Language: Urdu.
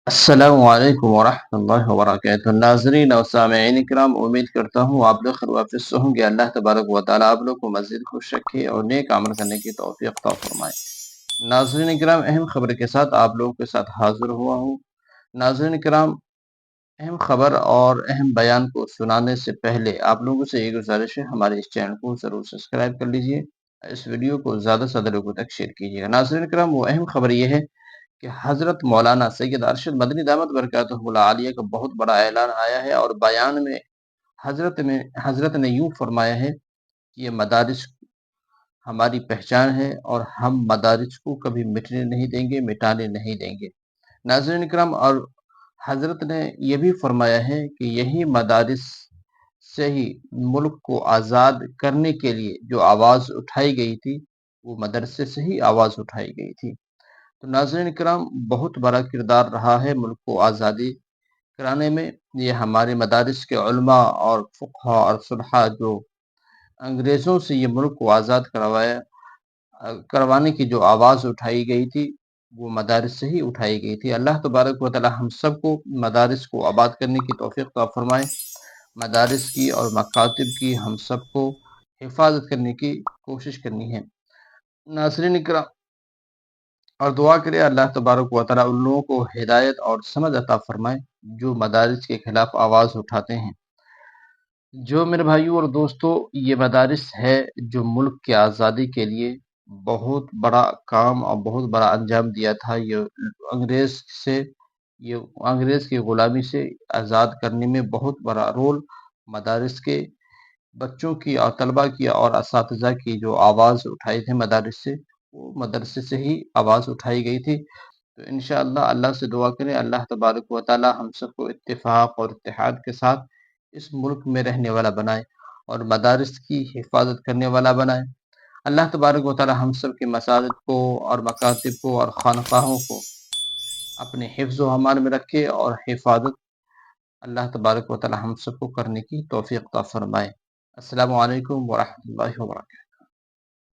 السلام علیکم ورحمۃ اللہ وبرکاتہ، ناظرین اور سامعین کرام، امید کرتا ہوں آپ لوگ خیر و عافیت سے ہوں گے۔ اللہ تبارک و تعالیٰ آپ لوگ کو مزید خوش رکھے اور نیک عمل کرنے کی توفیق عطا فرمائے۔ ناظرین کرام، اہم خبر کے ساتھ آپ لوگوں کے ساتھ حاضر ہوا ہوں۔ ناظرین کرام، اہم خبر اور اہم بیان کو سنانے سے پہلے آپ لوگوں سے یہ گزارش ہے، ہمارے اس چینل کو ضرور سبسکرائب کر لیجئے، اس ویڈیو کو زیادہ سے زیادہ لوگوں تک شیئر کیجیے گا۔ ناظرین کرام، وہ اہم خبر یہ ہے کہ حضرت مولانا سید ارشد مدنی دامت برکاتہ العالیہ کا بہت بڑا اعلان آیا ہے، اور بیان میں حضرت نے یوں فرمایا ہے کہ یہ مدارس ہماری پہچان ہے اور ہم مدارس کو کبھی مٹنے نہیں دیں گے، مٹانے نہیں دیں گے۔ ناظرین کرام، اور حضرت نے یہ بھی فرمایا ہے کہ یہی مدارس سے ہی ملک کو آزاد کرنے کے لیے جو آواز اٹھائی گئی تھی، وہ مدرسے سے ہی آواز اٹھائی گئی تھی۔ تو ناظرین کرام، بہت بڑا کردار رہا ہے ملک کو آزادی کرانے میں یہ ہمارے مدارس کے علماء اور فقہا اور صلحاء، جو انگریزوں سے یہ ملک کو آزاد کروانے کی جو آواز اٹھائی گئی تھی، وہ مدارس سے ہی اٹھائی گئی تھی۔ اللہ تبارک و تعالی ہم سب کو مدارس کو آباد کرنے کی توفیق عطا فرمائے۔ مدارس کی اور مکاتب کی ہم سب کو حفاظت کرنے کی کوشش کرنی ہے۔ ناظرین کرام، اور دعا کرے اللہ تبارک و تعالی ان لوگوں کو ہدایت اور سمجھ عطا فرمائے جو مدارس کے خلاف آواز اٹھاتے ہیں۔ جو میرے بھائیوں اور دوستو، یہ مدارس ہے جو ملک کی آزادی کے لیے بہت بڑا کام اور بہت بڑا انجام دیا تھا۔ یہ انگریز کی غلامی سے آزاد کرنے میں بہت بڑا رول مدارس کے بچوں کی اور طلباء کی اور اساتذہ کی جو آواز اٹھائی تھی مدارس سے، وہ مدرسے سے ہی آواز اٹھائی گئی تھی۔ تو انشاءاللہ اللہ سے دعا کریں، اللہ تبارک و تعالی ہم سب کو اتفاق اور اتحاد کے ساتھ اس ملک میں رہنے والا بنائے اور مدارس کی حفاظت کرنے والا بنائے۔ اللہ تبارک و تعالی ہم سب کے مساجد کو اور مکاتب کو اور خانقاہوں کو اپنے حفظ و امان میں رکھے اور حفاظت اللہ تبارک و تعالی ہم سب کو کرنے کی توفیق عطا فرمائے۔ السلام علیکم ورحمۃ اللہ وبرکاتہ۔